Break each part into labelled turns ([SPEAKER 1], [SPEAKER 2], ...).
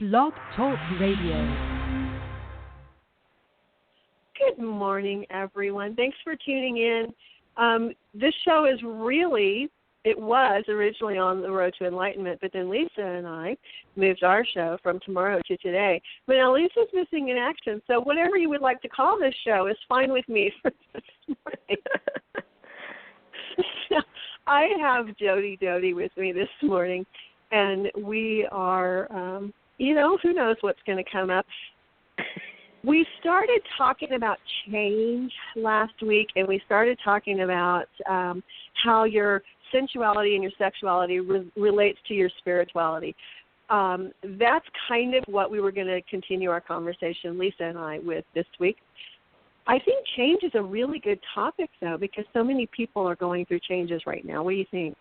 [SPEAKER 1] Blog Talk Radio.
[SPEAKER 2] Good morning, everyone. Thanks for tuning in. This show is it was originally on the road to enlightenment, but then Lisa and I moved our show from tomorrow to today. But now Lisa's missing in action, so whatever you would like to call this show is fine with me for this morning. So I have Jody Doty with me this morning, and we are, who knows what's going to come up. We started talking about change last week, and we started talking about how your sensuality and your sexuality relates to your spirituality. That's kind of what we were going to continue our conversation, Lisa and I, with this week. I think change is a really good topic, though, because so many people are going through changes right now. What do you think?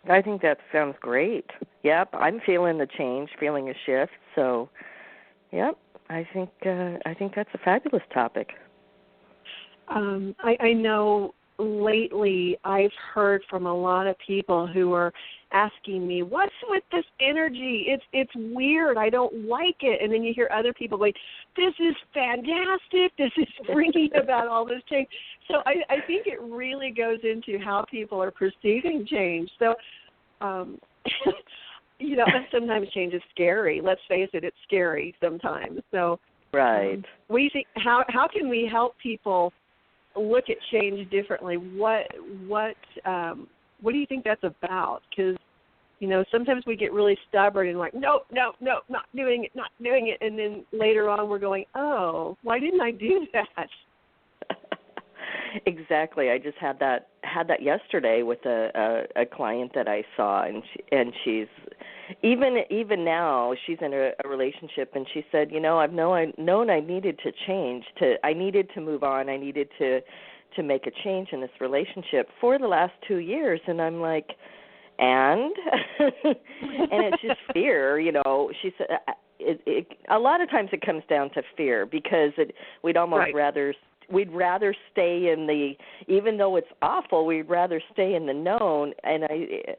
[SPEAKER 3] I think that sounds great. Yep, I'm feeling the change, feeling a shift. So, yep, I think that's a fabulous topic.
[SPEAKER 2] I know lately I've heard from a lot of people who are asking me, what's with this energy? It's weird. I don't like it. And then you hear other people going, this is fantastic. This is bringing about all this change. So I think it really goes into how people are perceiving change. So, sometimes change is scary. Let's face it, it's scary sometimes. So,
[SPEAKER 3] right.
[SPEAKER 2] We think, how can we help people look at change differently? What do you think that's about? Because, sometimes we get really stubborn and like, no, not doing it. And then later on we're going, oh, why didn't I do that?
[SPEAKER 3] Exactly. I just had that yesterday with a client that I saw, and she's even now she's in a relationship, and she said, I've known I needed to change, I needed to move on, I needed to make a change in this relationship for the last 2 years, and I'm like, and it's just fear, She said a lot of times it comes down to fear because we'd almost
[SPEAKER 2] right.
[SPEAKER 3] We'd rather stay in even though it's awful, we'd rather stay in the known. And I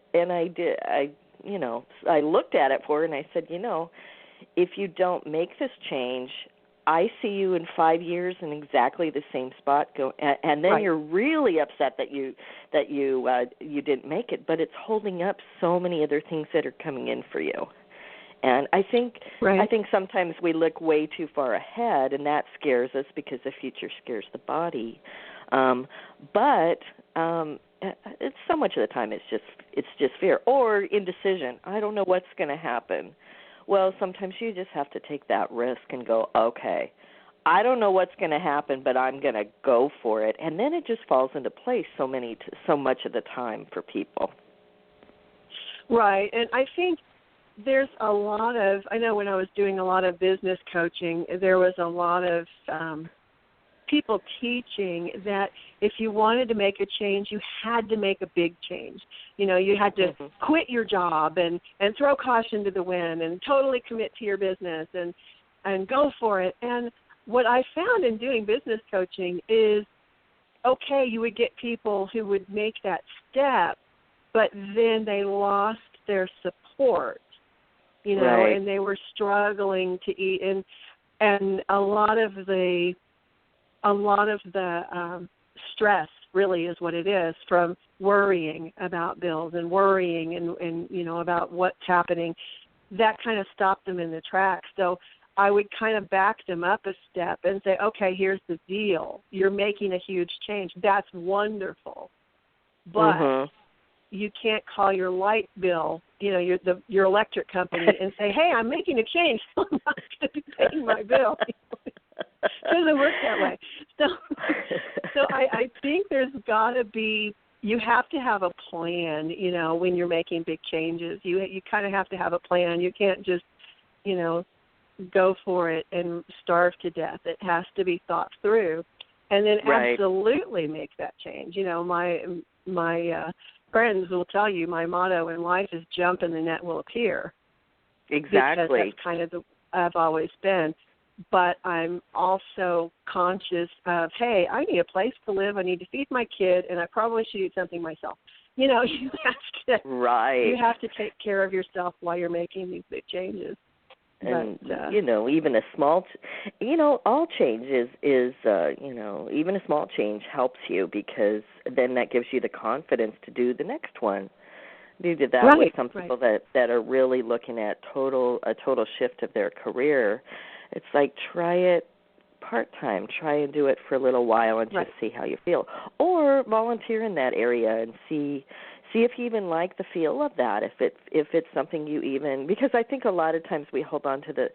[SPEAKER 3] looked at it for her and I said, if you don't make this change, I see you in 5 years in exactly the same spot. And then You're really upset that you didn't make it, but it's holding up so many other things that are coming in for you. And I think sometimes we look way too far ahead, and that scares us because the future scares the body. But it's so much of the time it's just fear or indecision. I don't know what's going to happen. Well, sometimes you just have to take that risk and go, okay, I don't know what's going to happen, but I'm going to go for it, and then it just falls into place so much of the time for people.
[SPEAKER 2] Right, and I think there's a lot of, I know when I was doing a lot of business coaching, there was a lot of people teaching that if you wanted to make a change, you had to make a big change. You had to quit your job and throw caution to the wind and totally commit to your business and go for it. And what I found in doing business coaching is, okay, you would get people who would make that step, but then they lost their support.
[SPEAKER 3] Right.
[SPEAKER 2] And they were struggling to eat, and a lot of the stress really is what it is from worrying about bills and worrying and about what's happening. That kind of stopped them in the tracks. So I would kind of back them up a step and say, okay, here's the deal. You're making a huge change. That's wonderful, but you can't call your light bill, your electric company, and say, hey, I'm making a change, so I'm not going to be paying my bill. It doesn't work that way. So I think there's got to be, you have to have a plan, when you're making big changes. You kind of have to have a plan. You can't just, go for it and starve to death. It has to be thought through, and then absolutely make that change. My friends will tell you my motto in life is jump and the net will appear.
[SPEAKER 3] Exactly.
[SPEAKER 2] Because that's kind of I've always been. But I'm also conscious of, hey, I need a place to live, I need to feed my kid, and I probably should eat something myself. You have to take care of yourself while you're making these big changes.
[SPEAKER 3] And even a small, all change is even a small change helps you, because then that gives you the confidence to do the next one. You did that with some people that are really looking at a total shift of their career. It's like, try it part-time. Try and do it for a little while and just see how you feel. Or volunteer in that area and see if you even like the feel of that. If it's something you even, because I think a lot of times we hold on to the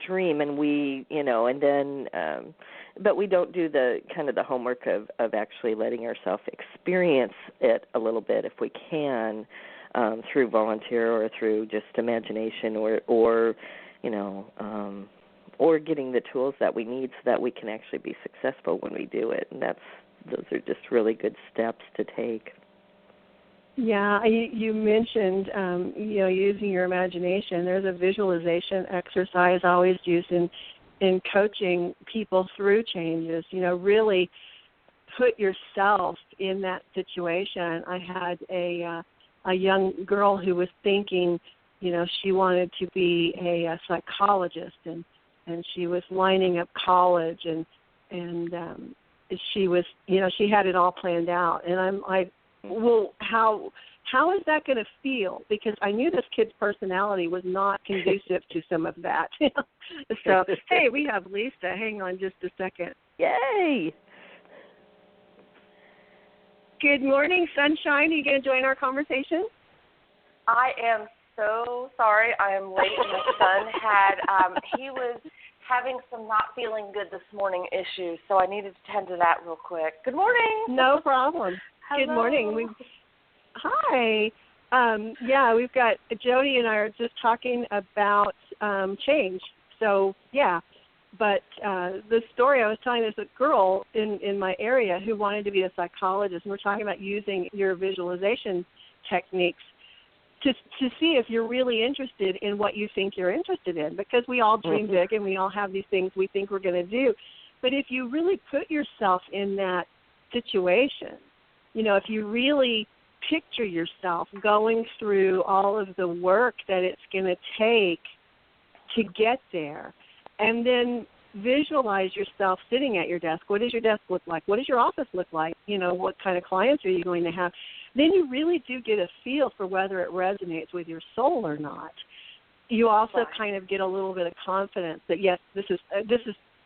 [SPEAKER 3] dream, and we and then but we don't do the kind of the homework of actually letting ourselves experience it a little bit, if we can, through volunteer or through just imagination or getting the tools that we need so that we can actually be successful when we do it. And those are just really good steps to take.
[SPEAKER 2] Yeah, you mentioned, using your imagination. There's a visualization exercise I always use in coaching people through changes. Really put yourself in that situation. I had a young girl who was thinking, she wanted to be a psychologist, and she was lining up college, and she was, she had it all planned out, and I'm like, well, how is that going to feel? Because I knew this kid's personality was not conducive to some of that. So, hey, we have Lisa. Hang on just a second.
[SPEAKER 3] Yay!
[SPEAKER 2] Good morning, Sunshine. Are you going to join our conversation?
[SPEAKER 4] I am so sorry. I am late. My son had, he was having some not feeling good this morning issues, so I needed to tend to that real quick. Good morning.
[SPEAKER 2] No problem.
[SPEAKER 4] Hello.
[SPEAKER 2] Good morning. Hi. We've got Jody and I are just talking about change. So, yeah. But the story I was telling, there's a girl in my area who wanted to be a psychologist, and we're talking about using your visualization techniques to see if you're really interested in what you think you're interested in, because we all dream big and we all have these things we think we're going to do. But if you really put yourself in that situation, if you really picture yourself going through all of the work that it's going to take to get there, and then visualize yourself sitting at your desk. What does your desk look like? What does your office look like? What kind of clients are you going to have? Then you really do get a feel for whether it resonates with your soul or not. You also kind of get a little bit of confidence that, yes, this is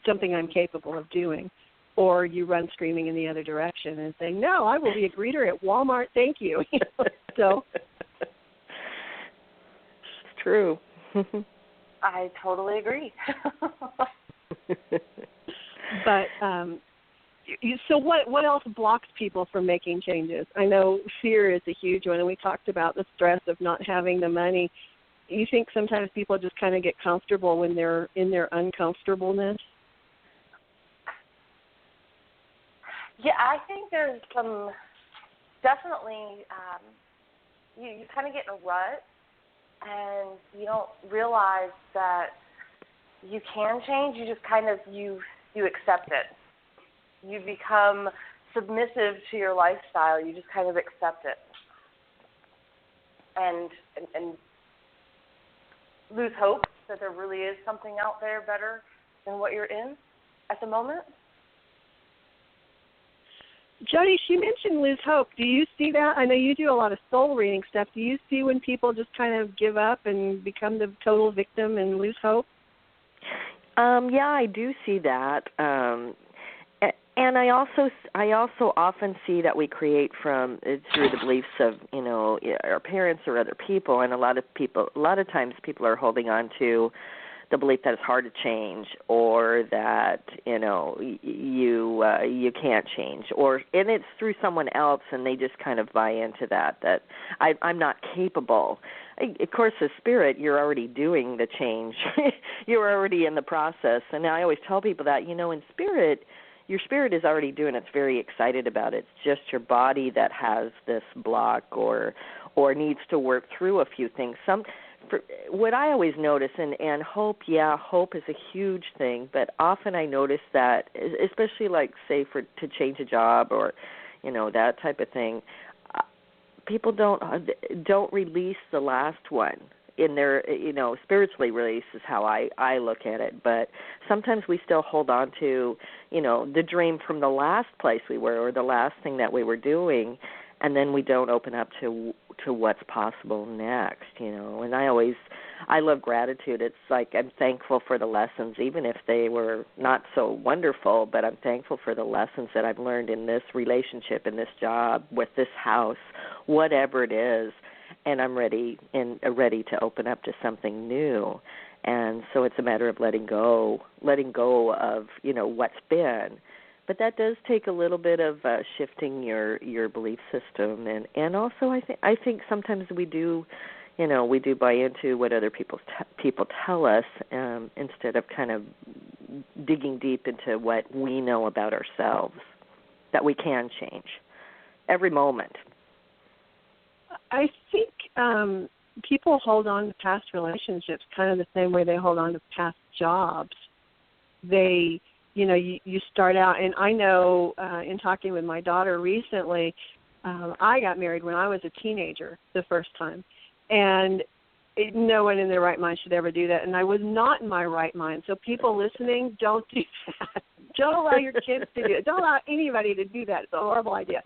[SPEAKER 2] something I'm capable of doing. Or you run screaming in the other direction and say, no, I will be a greeter at Walmart, thank you. So
[SPEAKER 3] it's true.
[SPEAKER 4] I totally agree.
[SPEAKER 2] But so what else blocks people from making changes? I know fear is a huge one, and we talked about the stress of not having the money. You think sometimes people just kind of get comfortable when they're in their uncomfortableness?
[SPEAKER 4] Yeah, I think there's some, definitely, you kind of get in a rut, and you don't realize that you can change. You just kind of, you accept it. You become submissive to your lifestyle. You just kind of accept it. And lose hope that there really is something out there better than what you're in at the moment.
[SPEAKER 2] Jody, she mentioned lose hope. Do you see that? I know you do a lot of soul reading stuff. Do you see when people just kind of give up and become the total victim and lose hope?
[SPEAKER 3] Yeah, I do see that. And I also often see that we create through the beliefs of, our parents or other people, and a lot of times people are holding on to the belief that it's hard to change, or that you can't change, and it's through someone else, and they just kind of buy into that I'm not capable. Of course, as spirit, you're already doing the change. You're already in the process, and I always tell people that in spirit, your spirit is already doing it. It's very excited about it. It's just your body that has this block or needs to work through a few things. What I always notice, and hope is a huge thing, but often I notice that, especially like, say, to change a job or, that type of thing, people don't release the last one. in their, spiritually release is how I look at it. But sometimes we still hold on to, the dream from the last place we were or the last thing that we were doing, and then we don't open up to what's possible next, And I love gratitude. It's like I'm thankful for the lessons, even if they were not so wonderful, but I'm thankful for the lessons that I've learned in this relationship, in this job, with this house, whatever it is, and I'm ready to open up to something new. And so it's a matter of letting go of, what's been. But that does take a little bit of shifting your belief system, and also I think sometimes we do buy into what other people tell us instead of kind of digging deep into what we know about ourselves that we can change every moment.
[SPEAKER 2] I think people hold on to past relationships kind of the same way they hold on to past jobs. They you start out, and I know in talking with my daughter recently, I got married when I was a teenager the first time, and no one in their right mind should ever do that, and I was not in my right mind. So people listening, don't do that. Don't allow your kids to do it. Don't allow anybody to do that. It's a horrible idea.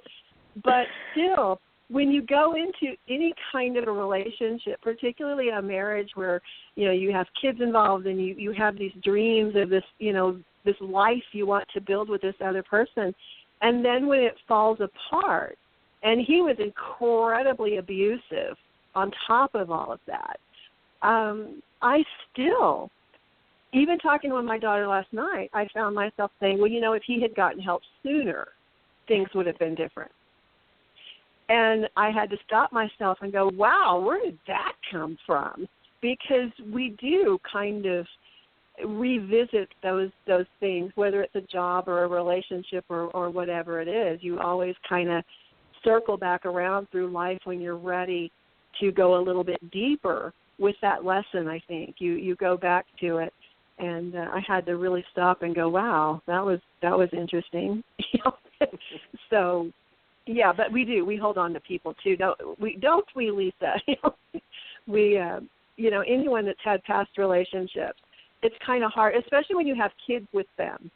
[SPEAKER 2] But still, when you go into any kind of a relationship, particularly a marriage where, you have kids involved and you have these dreams of this, this life you want to build with this other person, and then when it falls apart, and he was incredibly abusive on top of all of that, I still, even talking with my daughter last night, I found myself saying, well, if he had gotten help sooner, things would have been different. And I had to stop myself and go, wow, where did that come from? Because we do kind of revisit those things, whether it's a job or a relationship or whatever it is. You always kind of circle back around through life when you're ready to go a little bit deeper with that lesson, I think. You go back to it. And I had to really stop and go, wow, that was interesting. So, yeah, but we hold on to people too, don't we, Lisa? Anyone that's had past relationships, it's kind of hard, especially when you have kids with them.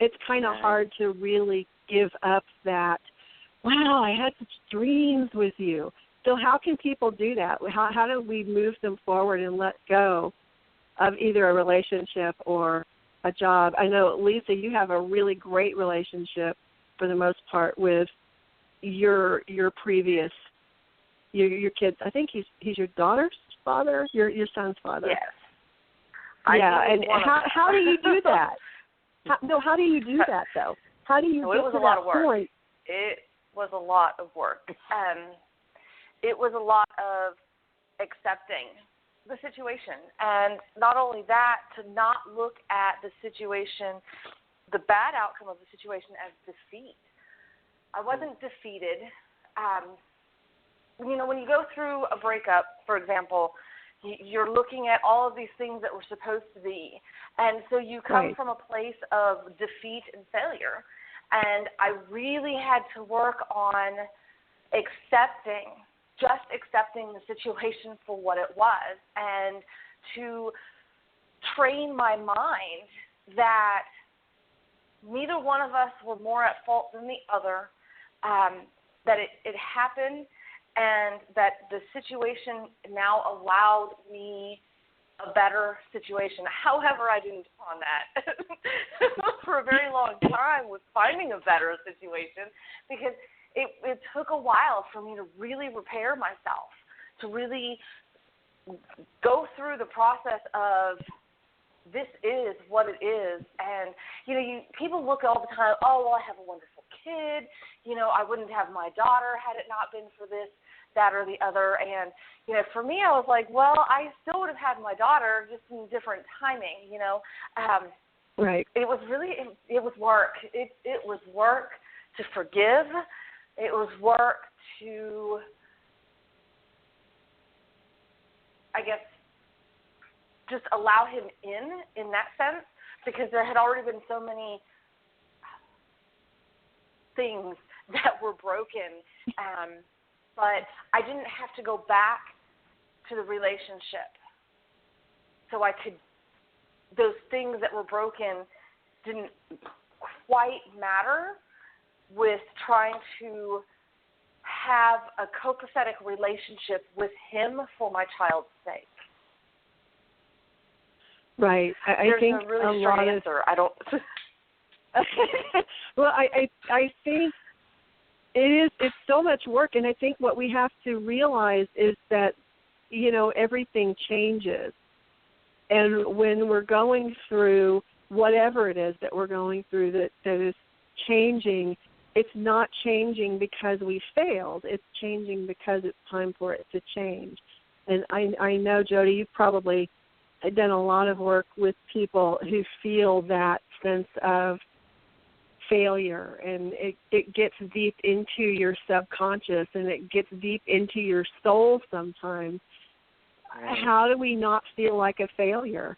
[SPEAKER 2] It's kind of hard to really give up that, wow, I had such dreams with you. So how can people do that? How do we move them forward and let go of either a relationship or a job? I know, Lisa, you have a really great relationship for the most part with your previous your kids. I think he's your daughter's father, your son's father.
[SPEAKER 4] Yes.
[SPEAKER 2] And how do you do that? How do you do that though? How do you get to that point?
[SPEAKER 4] It was a lot of work. It was a lot of accepting the situation, and not only that, to not look at the situation, the bad outcome of the situation, as defeat. I wasn't defeated. When you go through a breakup, for example, you're looking at all of these things that were supposed to be, and so you come from a place of defeat and failure. And I really had to work on accepting the situation for what it was, and to train my mind that neither one of us were more at fault than the other, that it happened, and that the situation now allowed me a better situation. However, I didn't on that for a very long time with finding a better situation, because it took a while for me to really repair myself, to really go through the process of this is what it is. And, people look all the time, oh, well, I have a wonderful kid. I wouldn't have my daughter had it not been for this, that, or the other. And, for me, I was like, well, I still would have had my daughter, just in different timing,
[SPEAKER 2] Right.
[SPEAKER 4] It was work. It was work to forgive. It was work to, I guess, just allow him in that sense, because there had already been so many things that were broken. But I didn't have to go back to the relationship. So those things that were broken didn't quite matter with trying to have a copacetic relationship with him for my child's sake.
[SPEAKER 2] Right. I
[SPEAKER 4] There's
[SPEAKER 2] think
[SPEAKER 4] a really straight answer. I don't.
[SPEAKER 2] Well, I think it's so much work, and I think what we have to realize is that, everything changes. And when we're going through whatever it is that we're going through that is changing, it's not changing because we failed. It's changing because it's time for it to change. And I know, Jody, you've probably done a lot of work with people who feel that sense of failure, and it gets deep into your subconscious, and it gets deep into your soul sometimes. Right. How do we not feel like a failure?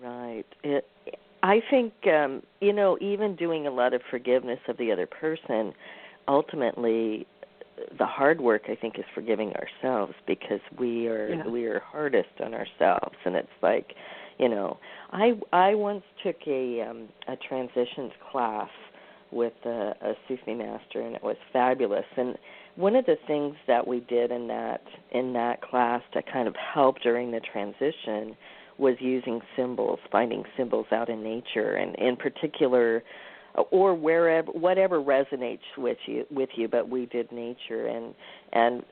[SPEAKER 3] Right. I think, even doing a lot of forgiveness of the other person, ultimately the hard work, I think, is forgiving ourselves, because we are hardest on ourselves. And it's like, I once took a transitions class with a Sufi master, and it was fabulous. And one of the things that we did in that class to kind of help during the transition was using symbols, finding symbols out in nature, and in particular, or wherever, whatever resonates with you. But we did nature and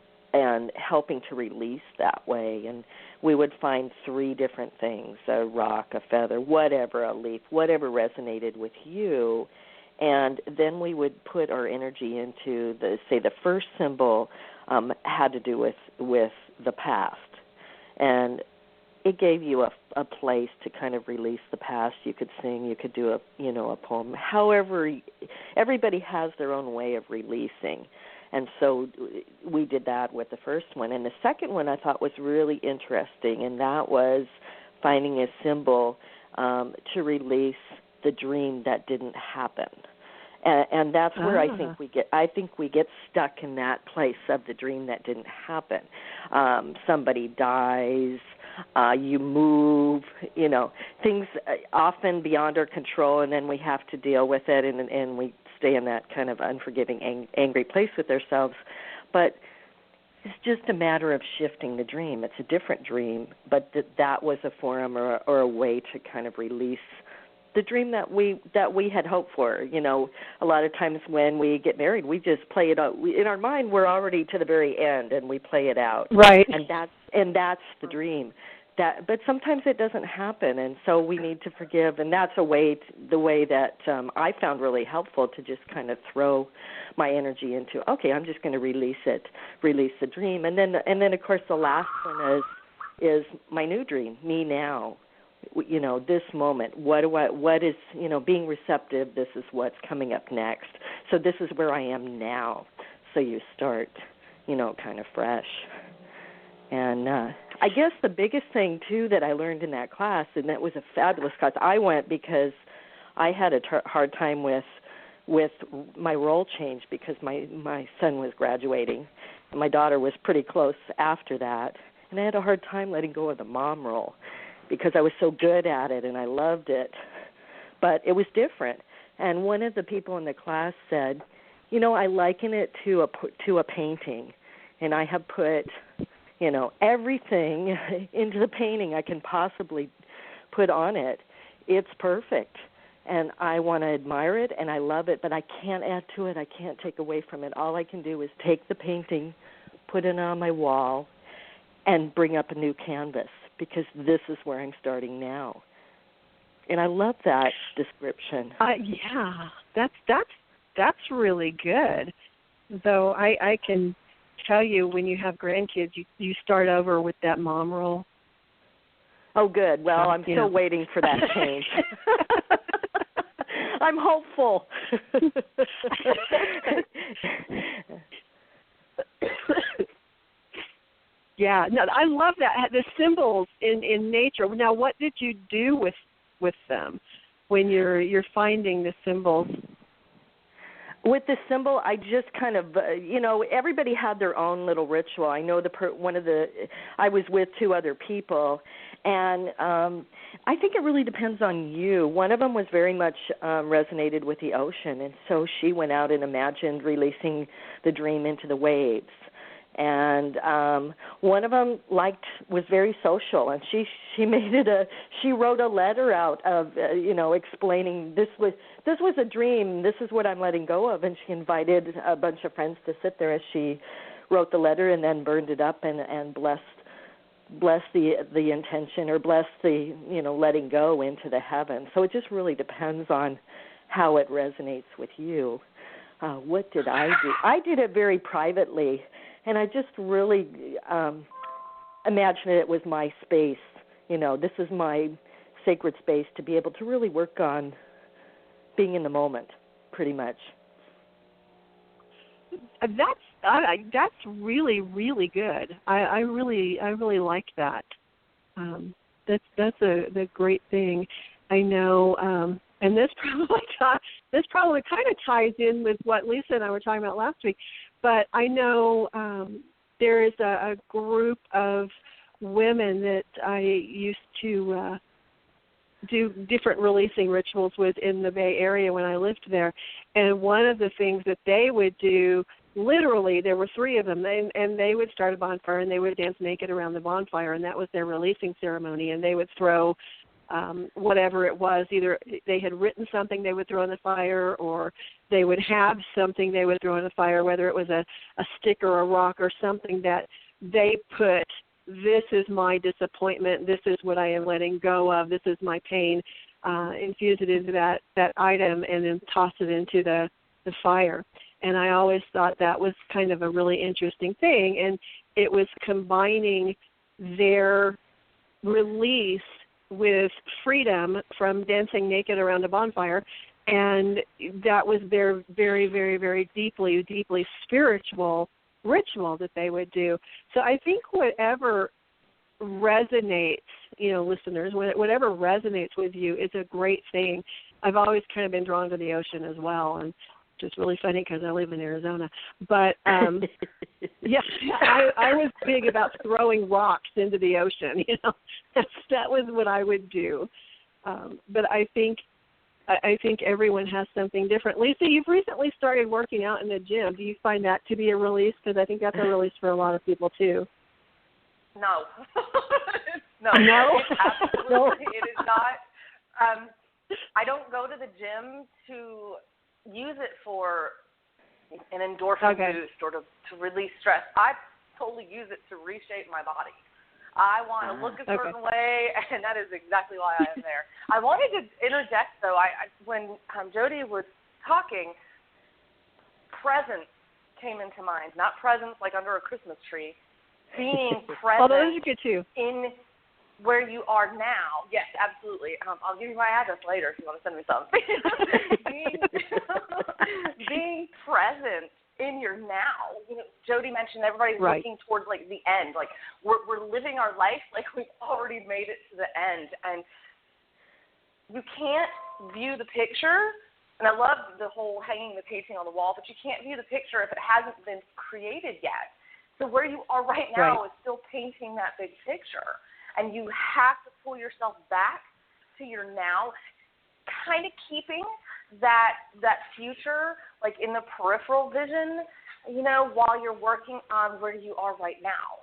[SPEAKER 3] helping to release that way. And we would find 3 different things: a rock, a feather, whatever, a leaf, whatever resonated with you. And then we would put our energy into the first symbol had to do with the past, and it gave you a place to kind of release the past. You could sing, you could do a poem. However, everybody has their own way of releasing. And so we did that with the first one. And the second one I thought was really interesting, and that was finding a symbol to release the dream that didn't happen. And that's where I think we get stuck in that place of the dream that didn't happen. Somebody dies, you move, things often beyond our control, and then we have to deal with it, and we stay in that kind of unforgiving, angry place with ourselves. But it's just a matter of shifting the dream. It's a different dream, but that was a forum or a way to kind of release the dream that we had hoped for. A lot of times when we get married, we just play it out. In our mind, we're already to the very end, and we play it out.
[SPEAKER 2] Right.
[SPEAKER 3] And that's the dream. But sometimes it doesn't happen, and so we need to forgive. And that's the way that I found really helpful, to just kind of throw my energy into. Okay, I'm just going to release the dream, and then of course the last one is my new dream, me now. This moment, what is, being receptive, this is what's coming up next. So this is where I am now. So you start, kind of fresh. And I guess the biggest thing, too, that I learned in that class, and that was a fabulous class, I went because I had a hard time with my role change, because my son was graduating, and my daughter was pretty close after that. And I had a hard time letting go of the mom role, because I was so good at it and I loved it. But it was different. And one of the people in the class said, I liken it to a painting. And I have put, everything into the painting I can possibly put on it. It's perfect. And I want to admire it, and I love it, but I can't add to it. I can't take away from it. All I can do is take the painting, put it on my wall, and bring up a new canvas, because this is where I'm starting now. And I love that description.
[SPEAKER 2] Yeah, that's really good. Though I can tell you, when you have grandkids, you start over with that mom role.
[SPEAKER 3] Oh, good. Well, I'm still waiting for that change. I'm hopeful.
[SPEAKER 2] Yeah, no, I love that, the symbols in nature. Now, what did you do with them when you're finding the symbols?
[SPEAKER 3] With the symbol, I just kind of, everybody had their own little ritual. I know I was with two other people, and I think it really depends on you. One of them was very much resonated with the ocean, and so she went out and imagined releasing the dream into the waves. And one of them was very social, and she wrote a letter out of explaining this was a dream, this is what I'm letting go of, and she invited a bunch of friends to sit there as she wrote the letter and then burned it up and blessed the intention, or blessed the letting go into the heaven. So it just really depends on how it resonates with you. What did I do? I did it very privately. And I just really imagined it was my space. This is my sacred space to be able to really work on being in the moment, pretty much.
[SPEAKER 2] That's really, really good. I really like that. That's a great thing. I know, and this probably kind of ties in with what Lisa and I were talking about last week. But I know there is a group of women that I used to do different releasing rituals with in the Bay Area when I lived there. And one of the things that they would do, literally, there were three of them, and they would start a bonfire and they would dance naked around the bonfire, and that was their releasing ceremony. And they would throw whatever it was, either they had written something they would throw in the fire, or they would have something they would throw in the fire, whether it was a stick or a rock or something that they put, this is my disappointment, this is what I am letting go of, this is my pain, infuse it into that item and then toss it into the fire. And I always thought that was kind of a really interesting thing, and it was combining their release with freedom from dancing naked around a bonfire, and that was their very, very, very deeply, deeply spiritual ritual that they would do. So I think whatever resonates, listeners, whatever resonates with you is a great thing. I've always kind of been drawn to the ocean as well, and it's really funny because I live in Arizona. But, yeah, I was big about throwing rocks into the ocean, That was what I would do. But I think everyone has something different. Lisa, you've recently started working out in the gym. Do you find that to be a release? Because I think that's a release for a lot of people, too.
[SPEAKER 4] No. No? Absolutely.
[SPEAKER 2] No.
[SPEAKER 4] It is not. I don't go to the gym to use it for an endorphin boost or to release stress. I totally use it to reshape my body. I want to look a certain way, and that is exactly why I am there. I wanted to interject, though. When Jody was talking, presence came into mind. Not presents like under a Christmas tree. Being present
[SPEAKER 2] those are good too.
[SPEAKER 4] In where you are now. Yes, absolutely. I'll give you my address later if you want to send me something. being present in your now. Jody mentioned everybody's looking towards the end. We're living our life like we've already made it to the end, and you can't view the picture. And I love the whole hanging the painting on the wall, but you can't view the picture if it hasn't been created yet. So where you are right now is still painting that big picture. And you have to pull yourself back to your now, kind of keeping that future in the peripheral vision, while you're working on where you are right now.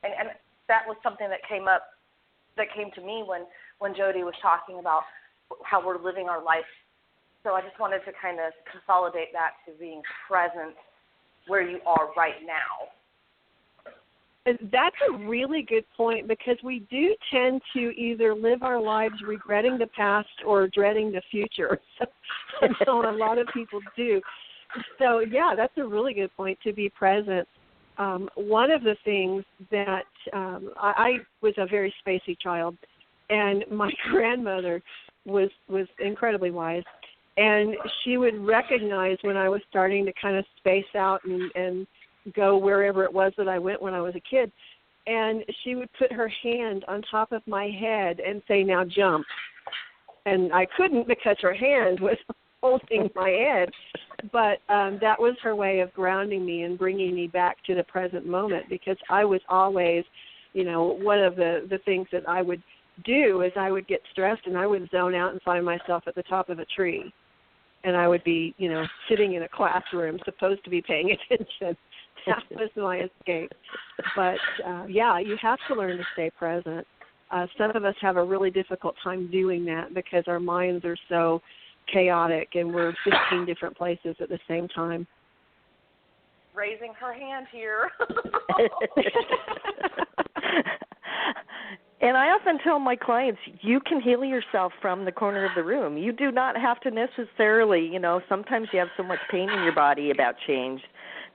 [SPEAKER 4] And that was something that came to me when Jody was talking about how we're living our life. So I just wanted to kind of consolidate that to being present where you are right now.
[SPEAKER 2] That's a really good point, because we do tend to either live our lives regretting the past or dreading the future. So a lot of people do. So, yeah, that's a really good point, to be present. One of the things that I was a very spacey child, and my grandmother was incredibly wise, and she would recognize when I was starting to kind of space out and go wherever it was that I went when I was a kid, and she would put her hand on top of my head and say, now jump. And I couldn't because her hand was holding my head. but that was her way of grounding me and bringing me back to the present moment, because I was always, one of the things that I would do is I would get stressed and I would zone out and find myself at the top of a tree. And I would be, sitting in a classroom supposed to be paying attention. That was my escape. But, you have to learn to stay present. Some of us have a really difficult time doing that because our minds are so chaotic and we're 15 different places at the same time.
[SPEAKER 4] Raising her hand here.
[SPEAKER 3] And I often tell my clients, you can heal yourself from the corner of the room. You do not have to necessarily, sometimes you have so much pain in your body about change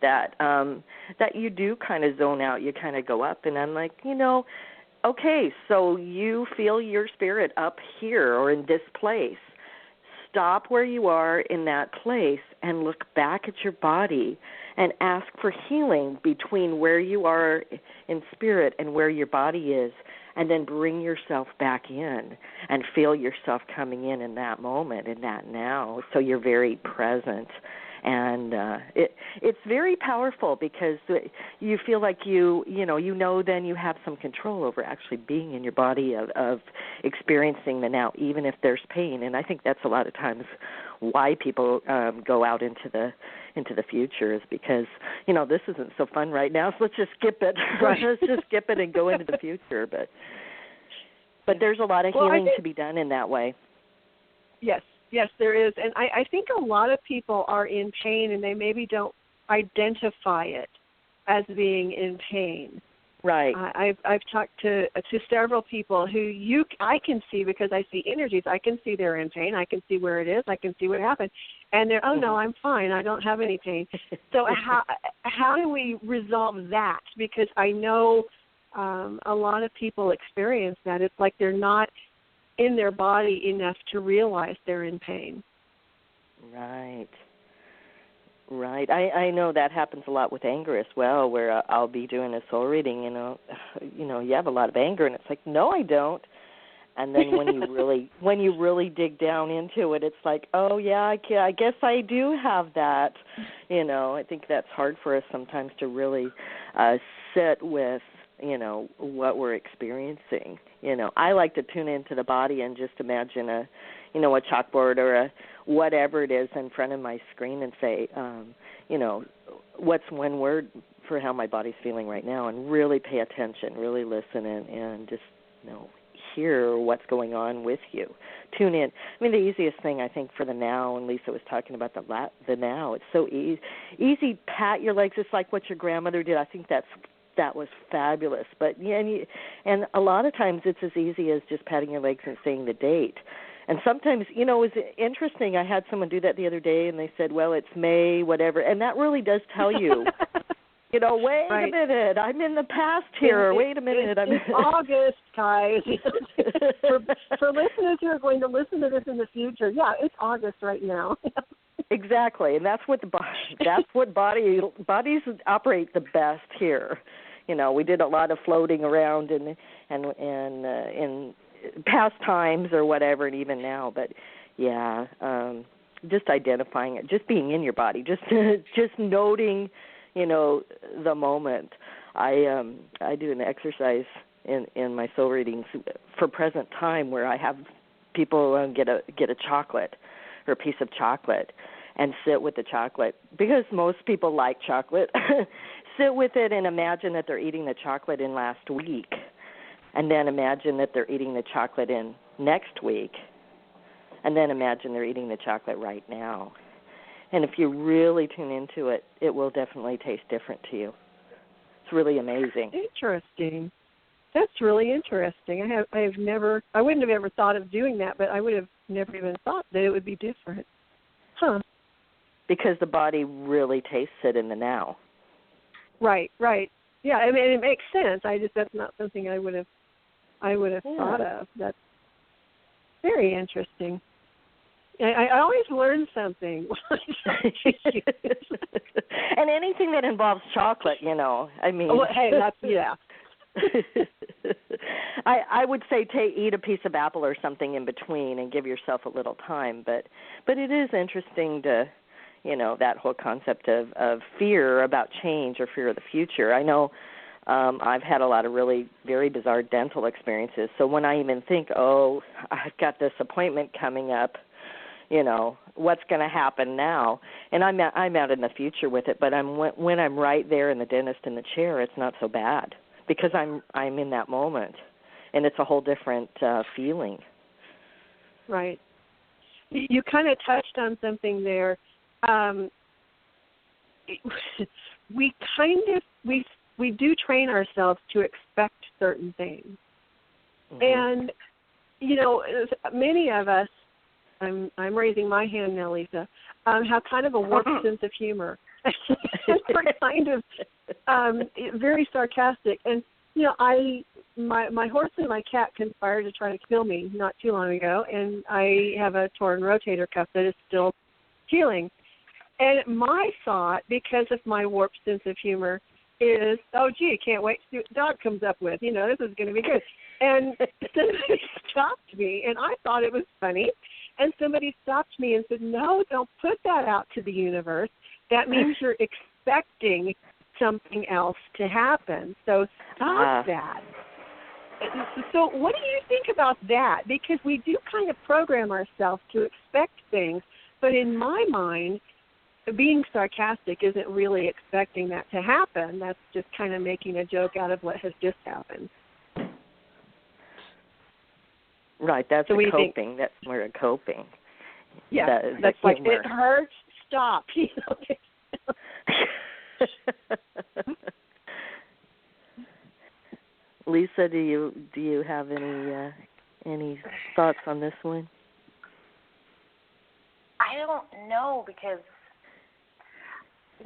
[SPEAKER 3] that that you do kind of zone out. You kind of go up, and I'm like, okay, so you feel your spirit up here or in this place. Stop where you are in that place and look back at your body and ask for healing between where you are in spirit and where your body is, and then bring yourself back in and feel yourself coming in that moment, in that now, so you're very present. And it's very powerful because you feel like then you have some control over actually being in your body of experiencing the now, even if there's pain. And I think that's a lot of times why people go out into the future, is because this isn't so fun right now, so let's just skip it.
[SPEAKER 2] Right.
[SPEAKER 3] Let's just skip it and go into the future. But there's a lot of healing to be done in that way.
[SPEAKER 2] Yes, there is. And I think a lot of people are in pain and they maybe don't identify it as being in pain.
[SPEAKER 3] Right.
[SPEAKER 2] I've talked to several people who I can see, because I see energies. I can see they're in pain. I can see where it is. I can see what happened. And they're, no, I'm fine. I don't have any pain. So how do we resolve that? Because I know a lot of people experience that. It's like they're not in their body enough to realize they're in pain.
[SPEAKER 3] Right. I know that happens a lot with anger as well, where I'll be doing a soul reading, you have a lot of anger, and it's like, no, I don't. And then when you really dig down into it, it's like, oh yeah, I guess I do have that. I think that's hard for us sometimes to really sit with what we're experiencing. I like to tune into the body and just imagine a chalkboard or a whatever it is in front of my screen and say, what's one word for how my body's feeling right now, and really pay attention, really listen, and just hear what's going on with you. Tune in. I mean, the easiest thing I think for the now, and Lisa was talking about the now, it's so easy. Pat your legs. It's like what your grandmother did. I think that was fabulous. But and a lot of times it's as easy as just patting your legs and saying the date. And sometimes, it was interesting. I had someone do that the other day, and they said, well, it's May, whatever. And that really does tell you, wait a minute, I'm in the past here. Wait a minute.
[SPEAKER 2] It's August, guys. for listeners who are going to listen to this in the future, it's August right now.
[SPEAKER 3] Exactly, and that's what bodies operate the best here. We did a lot of floating around and in past times or whatever, and even now. But just identifying it, just being in your body, just noting, the moment. I do an exercise in my soul readings for present time where I have people get a chocolate or a piece of chocolate and sit with the chocolate, because most people like chocolate. Sit with it and imagine that they're eating the chocolate in last week, and then imagine that they're eating the chocolate in next week, and then imagine they're eating the chocolate right now. And if you really tune into it, it will definitely taste different to you. It's really amazing.
[SPEAKER 2] Interesting. That's really interesting. I wouldn't have ever thought of doing that, but I would have never even thought that it would be different. Huh.
[SPEAKER 3] Because the body really tastes it in the now. Right.
[SPEAKER 2] Yeah, I mean, it makes sense. That's not something I would have thought of. That's very interesting. I always learn something.
[SPEAKER 3] And anything that involves chocolate, I mean.
[SPEAKER 2] Well, hey, that's
[SPEAKER 3] I would say eat a piece of apple or something in between and give yourself a little time. But it is interesting to, that whole concept of fear about change or fear of the future. I know I've had a lot of really very bizarre dental experiences. So when I even think, oh, I've got this appointment coming up, what's going to happen now? And I'm out in the future with it, but when I'm right there in the dentist in the chair, it's not so bad because I'm in that moment, and it's a whole different feeling.
[SPEAKER 2] Right. You kind of touched on something there. We do train ourselves to expect certain things. And, many of us, I'm raising my hand now, Lisa, have kind of a warped sense of humor. We're kind of very sarcastic. And, my horse and my cat conspired to try to kill me not too long ago, and I have a torn rotator cuff that is still healing. And my thought, because of my warped sense of humor, is, oh, gee, I can't wait to see what the dog comes up with. This is going to be good. And somebody stopped me, and I thought it was funny. And somebody stopped me and said, no, don't put that out to the universe. That means you're expecting something else to happen. So stop that. So what do you think about that? Because we do kind of program ourselves to expect things, but in my mind, being sarcastic isn't really expecting that to happen. That's just kind of making a joke out of what has just happened.
[SPEAKER 3] Right, that's
[SPEAKER 2] so
[SPEAKER 3] coping. That's more a coping.
[SPEAKER 2] Yeah, that's like, it hurts, stop.
[SPEAKER 3] Lisa, do you have any thoughts on this one?
[SPEAKER 4] I don't know because,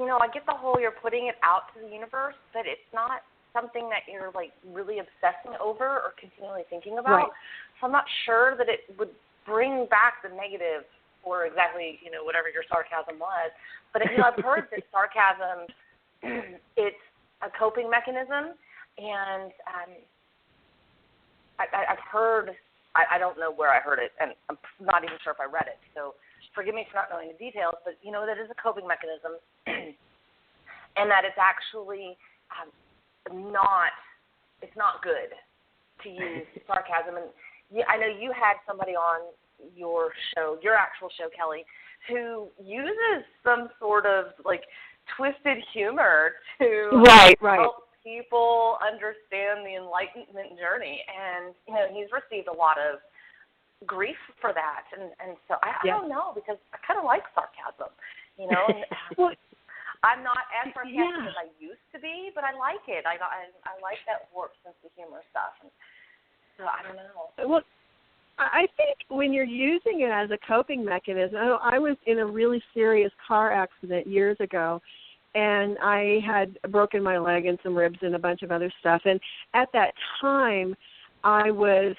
[SPEAKER 4] I get the whole you're putting it out to the universe, but it's not something that you're like really obsessing over or continually thinking about.
[SPEAKER 2] Right.
[SPEAKER 4] So I'm not sure that it would bring back the negative or exactly, whatever your sarcasm was. But I've heard that sarcasm, it's a coping mechanism, and I've heard, I don't know where I heard it, and I'm not even sure if I read it. So forgive me for not knowing the details, but that is a coping mechanism, and that it's actually it's not good to use sarcasm. And I know you had somebody on your show, your actual show, Kelly, who uses some sort of like twisted humor to help people understand the enlightenment journey. And, he's received a lot of grief for that. And so I don't know, because I kind of like sarcasm, Well, I'm not as sarcastic as I used to be, but I like it. I like that warped sense of humor stuff. And so I don't know.
[SPEAKER 2] Well, I think when you're using it as a coping mechanism, I was in a really serious car accident years ago, and I had broken my leg and some ribs and a bunch of other stuff. And at that time, I was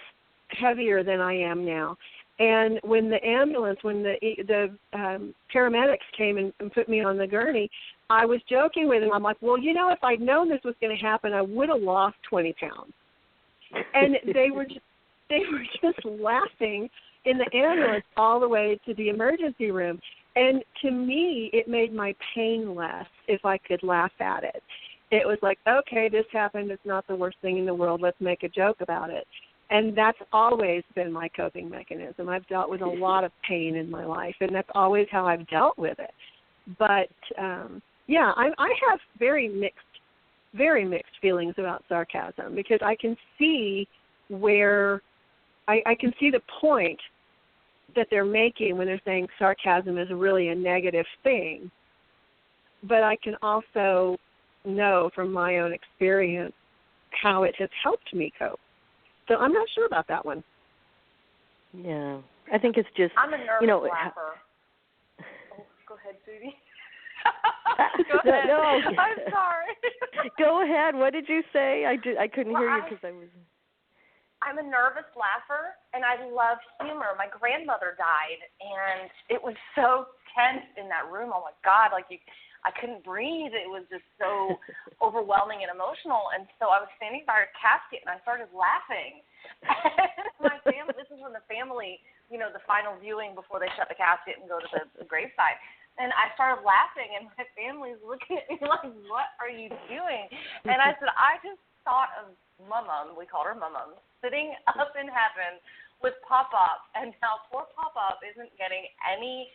[SPEAKER 2] heavier than I am now. And when the paramedics came and put me on the gurney, I was joking with them. I'm like, well, if I'd known this was going to happen, I would have lost 20 pounds. And they were just laughing in the ambulance all the way to the emergency room. And to me, it made my pain less if I could laugh at it. It was like, okay, this happened. It's not the worst thing in the world. Let's make a joke about it. And that's always been my coping mechanism. I've dealt with a lot of pain in my life, and that's always how I've dealt with it. But, I have very mixed feelings about sarcasm, because I can see where I can see the point that they're making when they're saying sarcasm is really a negative thing. But I can also know from my own experience how it has helped me cope. So I'm not sure about that one.
[SPEAKER 3] Yeah, I think it's just,
[SPEAKER 4] I'm a nervous laugher. Oh, go ahead, sweetie. Go ahead.
[SPEAKER 3] No.
[SPEAKER 4] I'm sorry.
[SPEAKER 3] Go ahead. What did you say? I couldn't hear you because I was...
[SPEAKER 4] I'm a nervous laugher, and I love humor. My grandmother died, and it was so tense in that room. Oh, my God, I couldn't breathe. It was just so overwhelming and emotional. And so I was standing by her casket, and I started laughing. My family, this is when the family, the final viewing before they shut the casket and go to the graveside. And I started laughing, and my family's looking at me like, what are you doing? And I said, I just thought of Mum, we called her Mum, sitting up in heaven with Pop-Up, and now poor Pop-Up isn't getting any,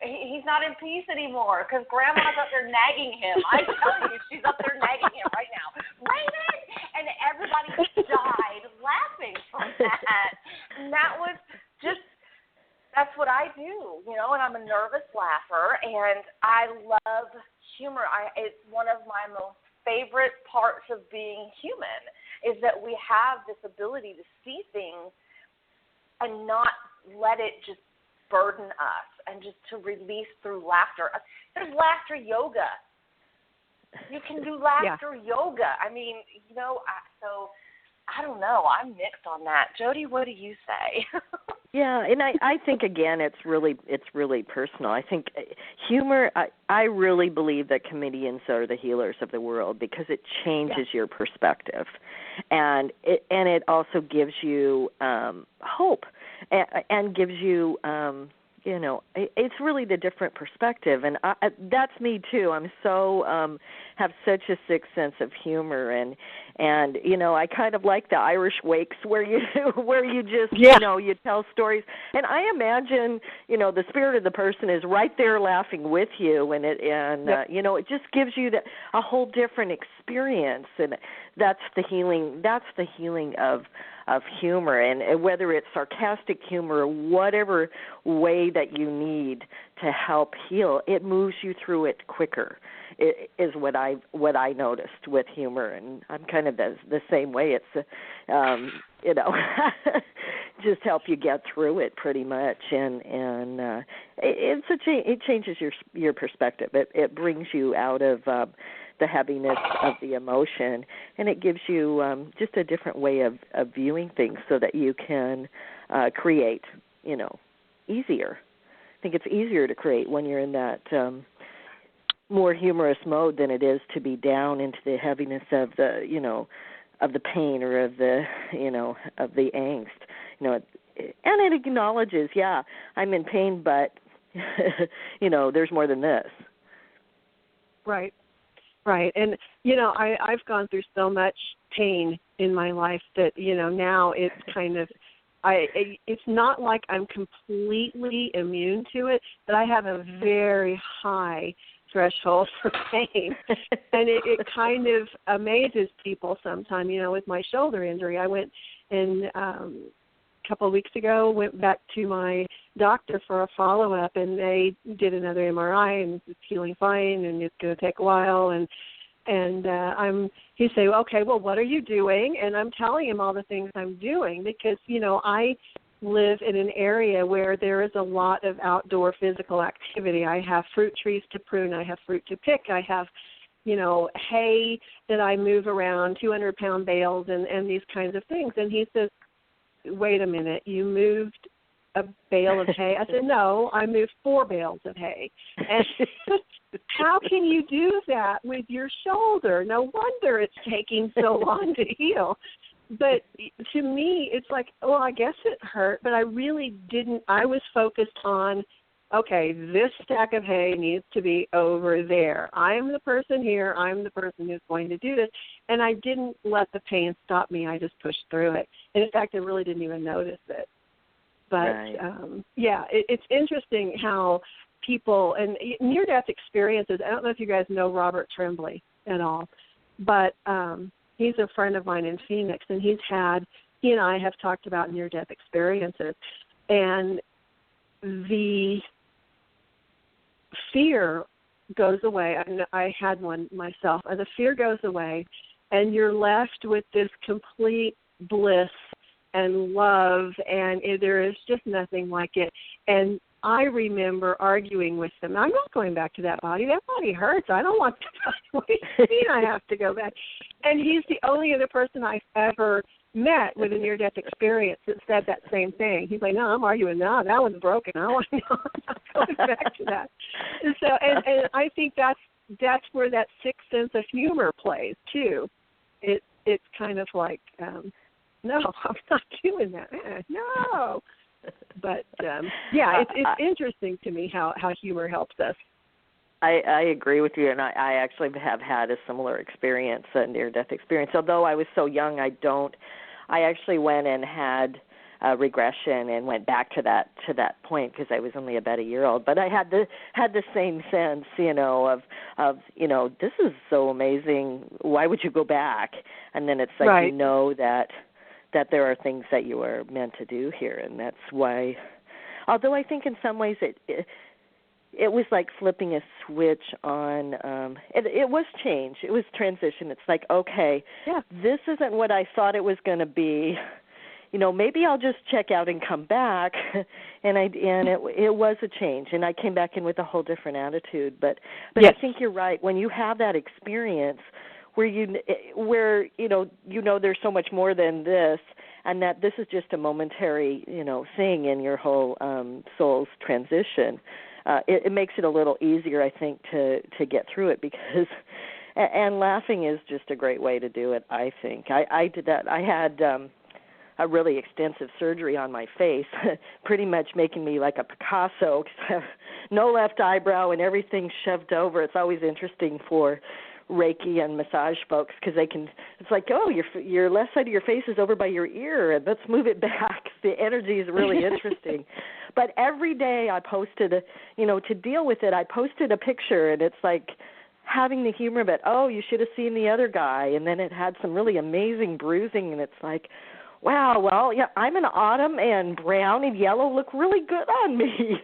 [SPEAKER 4] he's not in peace anymore because Grandma's up there nagging him. I tell you, she's up there nagging him right now. Raymond! And everybody died laughing from that. And that was just, that's what I do, you know, and I'm a nervous laugher, and I love humor. It's one of my most favorite parts of being human is that we have this ability to see things and not let it just burden us and just to release through laughter. There's laughter yoga. You can do laughter yoga. I mean, you know, so I don't know. I'm mixed on that. Jody, what do you say?
[SPEAKER 3] Yeah, and I think again it's really personal. I think humor. I really believe that comedians are the healers of the world because it changes your perspective, and it also gives you hope and gives you. You know, it's really the different perspective, and that's me too. I'm so have such a sick sense of humor, and you know, I kind of like the Irish wakes where you just you know, you tell stories, and I imagine, you know, the spirit of the person is right there laughing with you, and you know, it just gives you a whole different experience, and that's the healing. That's the healing of humor, and whether it's sarcastic humor or whatever way that you need to help heal, it moves you through it quicker. It is what I noticed with humor, and I'm kind of the same way. It's you know, just help you get through it pretty much, and it changes your perspective. It brings you out of the heaviness of the emotion, and it gives you just a different way of viewing things so that you can create, you know, easier. I think it's easier to create when you're in that more humorous mode than it is to be down into the heaviness of the, you know, of the pain or of the, you know, of the angst. You know, and it acknowledges, I'm in pain, but, you know, there's more than this.
[SPEAKER 2] Right. Right. And, you know, I've gone through so much pain in my life that, you know, now it's kind of, it's not like I'm completely immune to it, but I have a very high threshold for pain. And it kind of amazes people sometimes. You know, with my shoulder injury, I went and a couple of weeks ago, went back to my doctor for a follow-up, and they did another MRI, and it's healing fine, and it's going to take a while, and he said, okay, well, what are you doing? And I'm telling him all the things I'm doing because, you know, I live in an area where there is a lot of outdoor physical activity. I have fruit trees to prune. I have fruit to pick. I have, you know, hay that I move around, 200-pound bales and these kinds of things. And he says, wait a minute, you moved a bale of hay? I said, no, I moved 4 bales of hay. And how can you do that with your shoulder? No wonder it's taking so long to heal. But to me, it's like, well, I guess it hurt, but I really didn't. I was focused on, okay, this stack of hay needs to be over there. I'm the person here. I'm the person who's going to do this. And I didn't let the pain stop me. I just pushed through it. And in fact, I really didn't even notice it. But, it's interesting how people, and near-death experiences, I don't know if you guys know Robert Tremblay at all, but he's a friend of mine in Phoenix, and he and I have talked about near-death experiences. And the fear goes away. I had one myself. The fear goes away, and you're left with this complete bliss and love, and there is just nothing like it. And I remember arguing with them. I'm not going back to that body. That body hurts. I don't want that body. What do you mean I have to go back? And he's the only other person I've ever met with a near-death experience that said that same thing. He's like, no, I'm arguing. No, that one's broken. I'm not going back to that. And so, and I think that's where that sixth sense of humor plays too. It's kind of like, no, I'm not doing that. No. But, it's interesting to me how humor helps us.
[SPEAKER 3] I agree with you, and I actually have had a similar experience, a near-death experience. Although I was so young, I actually went and had a regression and went back to that point because I was only about a year old. But I had the same sense, of this is so amazing. Why would you go back? And then it's like
[SPEAKER 2] right.
[SPEAKER 3] that there are things that you are meant to do here, and that's why. Although I think in some ways it was like flipping a switch on. It was change. It was transition. It's like, okay, this isn't what I thought it was going to be. Maybe I'll just check out and come back. And it was a change, and I came back in with a whole different attitude. But
[SPEAKER 2] yes.
[SPEAKER 3] I think you're right. When you have that experience where there's so much more than this, and that this is just a momentary thing in your whole soul's transition. It makes it a little easier, I think, to get through it because, and laughing is just a great way to do it, I think. I did that. I had a really extensive surgery on my face, pretty much making me like a Picasso, no left eyebrow and everything shoved over. It's always interesting for Reiki and massage folks because it's like, oh, your left side of your face is over by your ear, and let's move it back. The energy is really interesting. But every day I posted, to deal with it, I posted a picture, and it's like having the humor of it. Oh, you should have seen the other guy, and then it had some really amazing bruising, and it's like, wow, well, yeah, I'm an autumn, and brown and yellow look really good on me.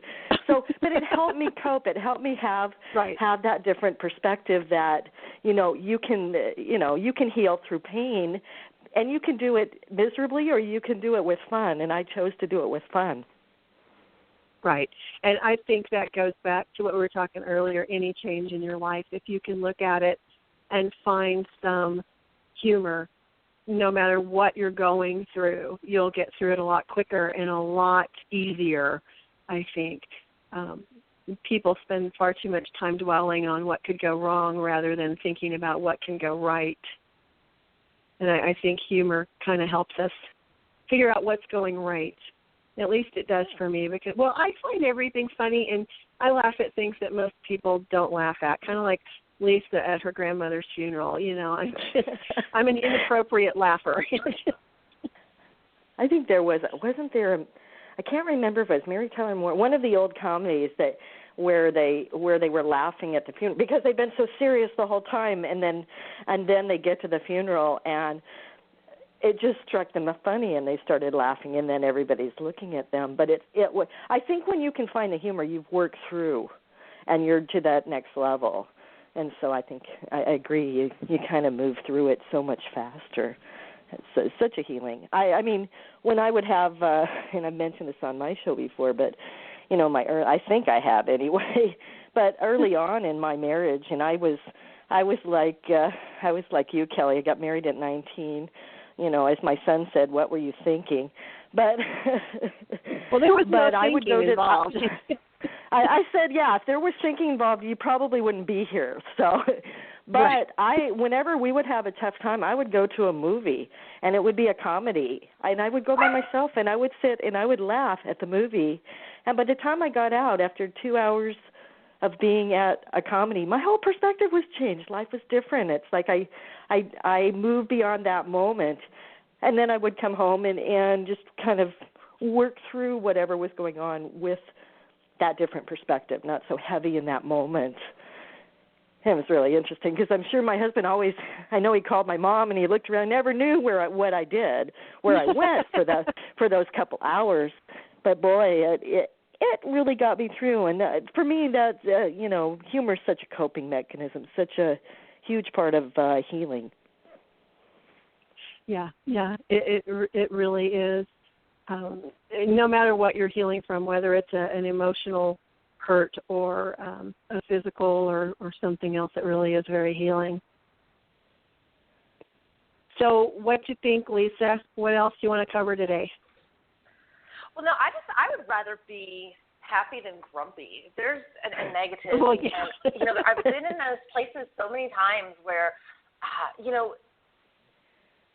[SPEAKER 3] So, but it helped me cope. It helped me have that different perspective that you can heal through pain, and you can do it miserably or you can do it with fun. And I chose to do it with fun.
[SPEAKER 2] Right. And I think that goes back to what we were talking earlier. Any change in your life, if you can look at it and find some humor, no matter what you're going through, you'll get through it a lot quicker and a lot easier, I think. People spend far too much time dwelling on what could go wrong rather than thinking about what can go right. And I think humor kind of helps us figure out what's going right. At least it does for me because, I find everything funny, and I laugh at things that most people don't laugh at, kind of like Lisa at her grandmother's funeral. I'm an inappropriate laugher.
[SPEAKER 3] I think wasn't there I can't remember if it was Mary Tyler Moore, one of the old comedies where they were laughing at the funeral because they've been so serious the whole time, and then they get to the funeral and it just struck them funny, and they started laughing, and then everybody's looking at them. But I think when you can find the humor, you've worked through, and you're to that next level. And so I think I agree. You kind of move through it so much faster. It's such a healing. I mean, when I would have, and I've mentioned this on my show before, but I think I have anyway. But early on in my marriage, and I was like you, Kelly. I got married at 19. As my son said, what were you thinking? But
[SPEAKER 2] there was no thinking involved.
[SPEAKER 3] I said, yeah, if there was thinking involved, you probably wouldn't be here. So, but whenever we would have a tough time, I would go to a movie, and it would be a comedy, and I would go by myself, and I would sit and I would laugh at the movie, and by the time I got out after 2 hours of being at a comedy, my whole perspective was changed. Life was different. It's like I moved beyond that moment, and then I would come home and just kind of work through whatever was going on with that different perspective, not so heavy in that moment. And it was really interesting because I'm sure my husband I know he called my mom and he looked around, never knew what I did, where I went for those couple hours. But boy, it really got me through. And for me, that humor is such a coping mechanism, such a huge part of healing.
[SPEAKER 2] Yeah, it really is. No matter what you're healing from, whether it's an emotional hurt or a physical or something else, it really is very healing. So what do you think, Lisa? What else do you want to cover today?
[SPEAKER 4] Well, no, I would rather be happy than grumpy. There's a negative.
[SPEAKER 2] Well, yeah.
[SPEAKER 4] And, I've been in those places so many times where,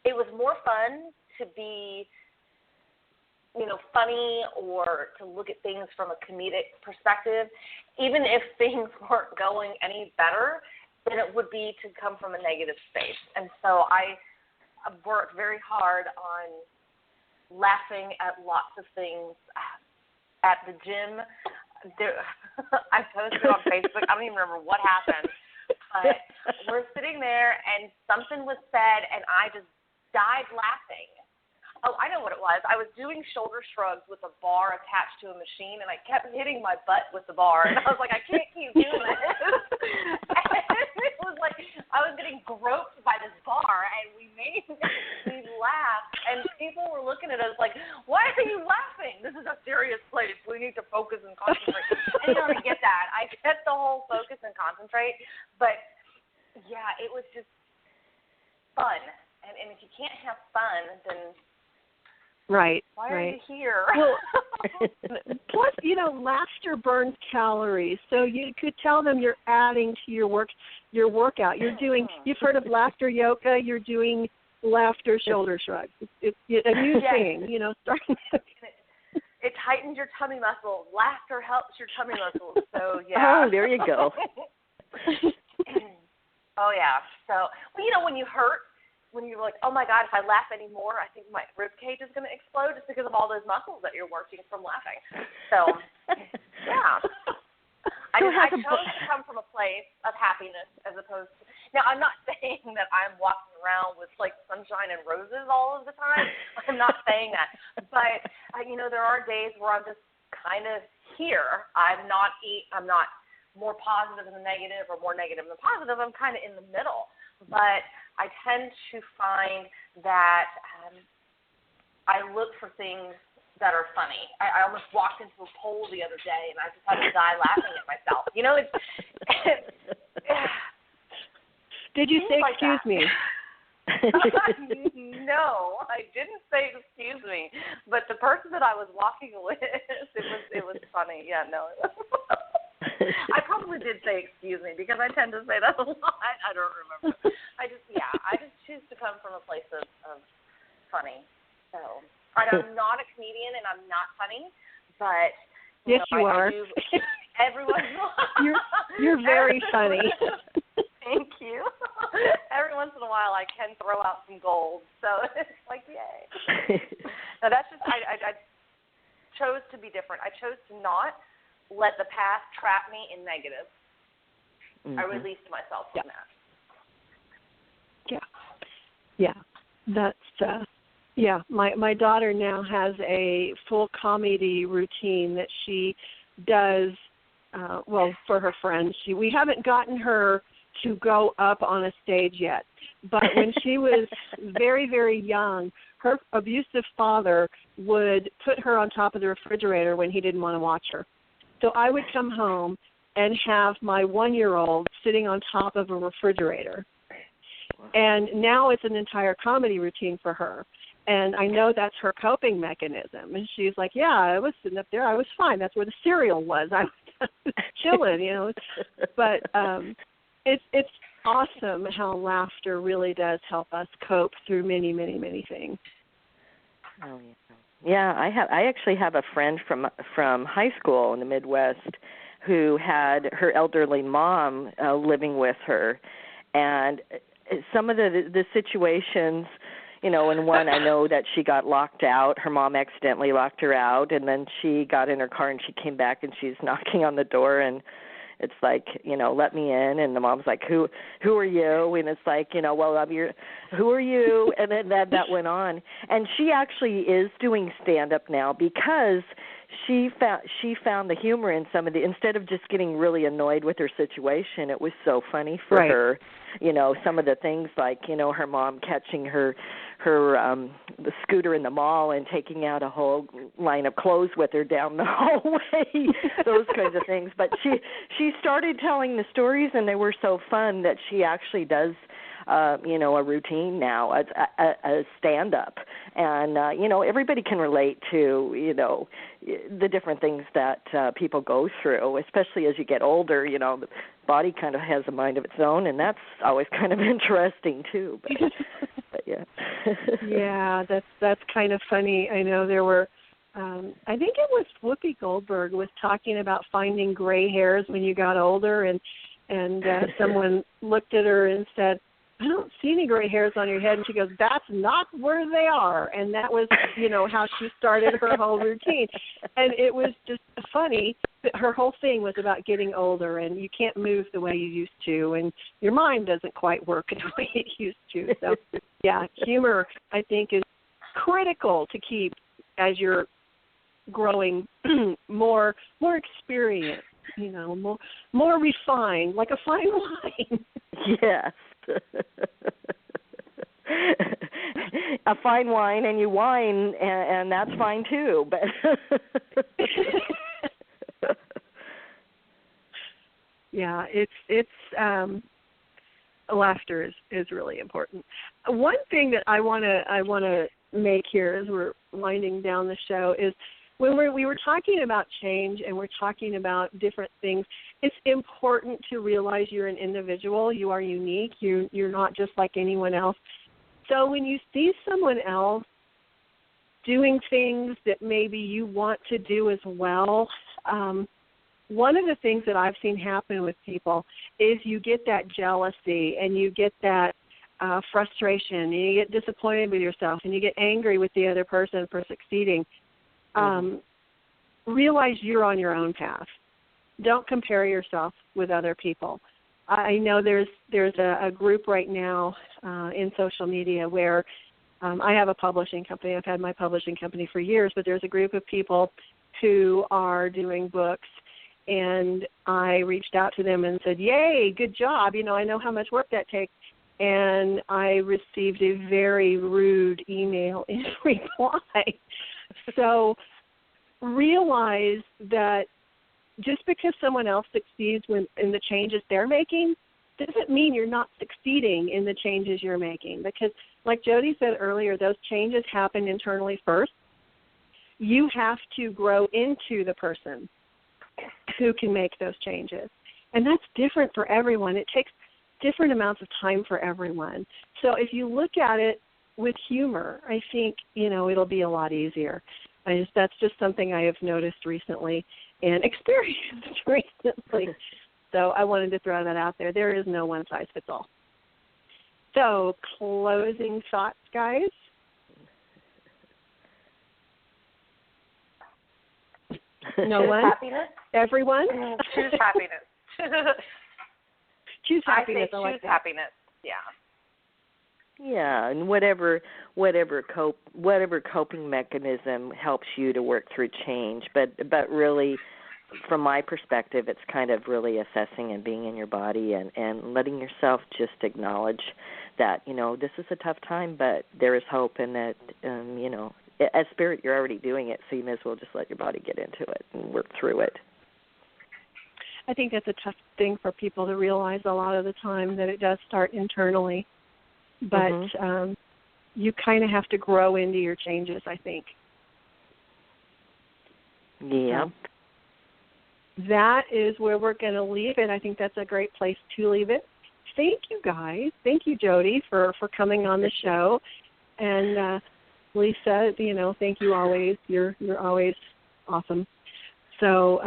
[SPEAKER 4] it was more fun to be, funny or to look at things from a comedic perspective, even if things weren't going any better, then it would be to come from a negative space. And so I worked very hard on laughing at lots of things. At the gym, I posted on Facebook, I don't even remember what happened, but we're sitting there and something was said and I just died laughing. Oh, I know what it was. I was doing shoulder shrugs with a bar attached to a machine, and I kept hitting my butt with the bar. And I was like, I can't keep doing this. And it was like I was getting groped by this bar, and we made me laugh. And people were looking at us like, why are you laughing? This is a serious place. We need to focus and concentrate. I didn't really get that. I get the whole focus and concentrate. But, yeah, it was just fun. And if you can't have fun, then why are you here?
[SPEAKER 2] Well, plus, laughter burns calories, so you could tell them you're adding to your workout. You've heard of laughter yoga. You're doing laughter shoulder shrugs. It's a new thing, starting.
[SPEAKER 4] It tightens your tummy muscles. Laughter helps your tummy muscles. So yeah.
[SPEAKER 3] Oh, there you go.
[SPEAKER 4] Oh yeah. So when you hurt. When you're like, oh my God, if I laugh anymore, I think my rib cage is going to explode just because of all those muscles that you're working from laughing. So, yeah. I chose to come from a place of happiness as opposed to. Now, I'm not saying that I'm walking around with like sunshine and roses all of the time. I'm not saying that. But, there are days where I'm just kind of here. I'm not more positive than negative or more negative than positive. I'm kind of in the middle. But I tend to find that I look for things that are funny. I almost walked into a poll the other day, and I just had to die laughing at myself.
[SPEAKER 2] Did you say
[SPEAKER 4] like
[SPEAKER 2] excuse me?
[SPEAKER 4] No, I didn't say excuse me. But the person that I was walking with, it was funny. Yeah, no. I probably did say excuse me because I tend to say that a lot. I don't remember. I just choose to come from a place of funny. So I'm not a comedian and I'm not funny, but
[SPEAKER 2] yes, you are.
[SPEAKER 4] Everyone's
[SPEAKER 2] you're very funny.
[SPEAKER 4] Thank you. Every once in a while, I can throw out some gold, so it's like yay. Now that's just I chose to be different. I chose to not let the past trap me in negative. Mm-hmm. I released myself from that.
[SPEAKER 2] Yeah. That's my daughter now has a full comedy routine that she does for her friends. We haven't gotten her to go up on a stage yet, but when she was very, very young, her abusive father would put her on top of the refrigerator when he didn't want to watch her. So I would come home and have my 1-year-old sitting on top of a refrigerator. And now it's an entire comedy routine for her. And I know that's her coping mechanism. And she's like, yeah, I was sitting up there. I was fine. That's where the cereal was. I was chilling, But it's awesome how laughter really does help us cope through many, many, many things.
[SPEAKER 3] Oh, yeah. Yeah, I actually have a friend from high school in the Midwest who had her elderly mom living with her. And some of the situations, in one I know that she got locked out. Her mom accidentally locked her out, and then she got in her car and she came back and she's knocking on the door and it's like, let me in. And the mom's like, who are you? And it's like, well, I'm your, who are you? And then that went on. And she actually is doing stand-up now because she found the humor in some of the, instead of just getting really annoyed with her situation, it was so funny for her. Some of the things like, her mom catching her the scooter in the mall and taking out a whole line of clothes with her down the hallway, those kinds of things. But she started telling the stories, and they were so fun that she actually does, a routine now, a stand-up. And, everybody can relate to, the different things that people go through, especially as you get older. The body kind of has a mind of its own, and that's always kind of interesting, too. But yeah.
[SPEAKER 2] Yeah, that's kind of funny. I know there were I think it was Whoopi Goldberg was talking about finding gray hairs when you got older, and someone looked at her and said, I don't see any gray hairs on your head. And she goes, that's not where they are. And that was, how she started her whole routine. And it was just funny. Her whole thing was about getting older, and you can't move the way you used to, and your mind doesn't quite work the way it used to. So, yeah, humor, I think, is critical to keep as you're growing more experienced, more refined, like a fine wine.
[SPEAKER 3] Yes. A fine wine, and you whine, and that's fine too. But
[SPEAKER 2] yeah, it's laughter is really important. One thing that I want to make here as we're winding down the show is when we were talking about change and we're talking about different things, it's important to realize you're an individual. You are unique. You're not just like anyone else. So when you see someone else doing things that maybe you want to do as well, one of the things that I've seen happen with people is you get that jealousy and you get that frustration, and you get disappointed with yourself, and you get angry with the other person for succeeding. Realize you're on your own path. Don't compare yourself with other people. I know there's a group right now in social media where I have a publishing company. I've had my publishing company for years, but there's a group of people who are doing books, and I reached out to them and said, yay, good job. I know how much work that takes. And I received a very rude email in reply. So realize that just because someone else succeeds in the changes they're making doesn't mean you're not succeeding in the changes you're making. Because like Jody said earlier, those changes happen internally first. You have to grow into the person who can make those changes. And that's different for everyone. It takes different amounts of time for everyone. So if you look at it with humor, I think, it'll be a lot easier. That's just something I have noticed recently and experienced recently. So I wanted to throw that out there. There is no one size fits all. So closing thoughts, guys? No one?
[SPEAKER 4] Happiness?
[SPEAKER 2] Everyone?
[SPEAKER 4] Choose happiness.
[SPEAKER 2] Choose happiness.
[SPEAKER 4] I say choose happiness. Yeah.
[SPEAKER 3] Yeah, and whatever coping mechanism helps you to work through change, but really, from my perspective, it's kind of really assessing and being in your body and letting yourself just acknowledge that this is a tough time, but there is hope, and that as spirit you're already doing it, so you may as well just let your body get into it and work through it.
[SPEAKER 2] I think that's a tough thing for people to realize a lot of the time, that it does start internally. But you kind of have to grow into your changes, I think.
[SPEAKER 3] Yeah.
[SPEAKER 2] So that is where we're going to leave it. I think that's a great place to leave it. Thank you, guys. Thank you, Jody, for coming on the show. And Lisa, thank you always. You're always awesome. So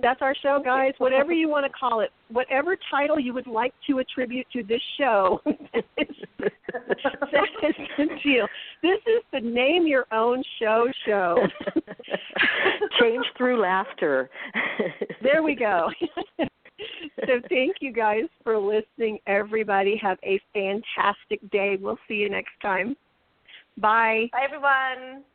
[SPEAKER 2] that's our show, guys. Whatever you want to call it, whatever title you would like to attribute to this show, that is the deal. This is the Name Your Own Show.
[SPEAKER 3] Change through laughter.
[SPEAKER 2] There we go. So thank you guys for listening, everybody. Have a fantastic day. We'll see you next time. Bye.
[SPEAKER 4] Bye, everyone.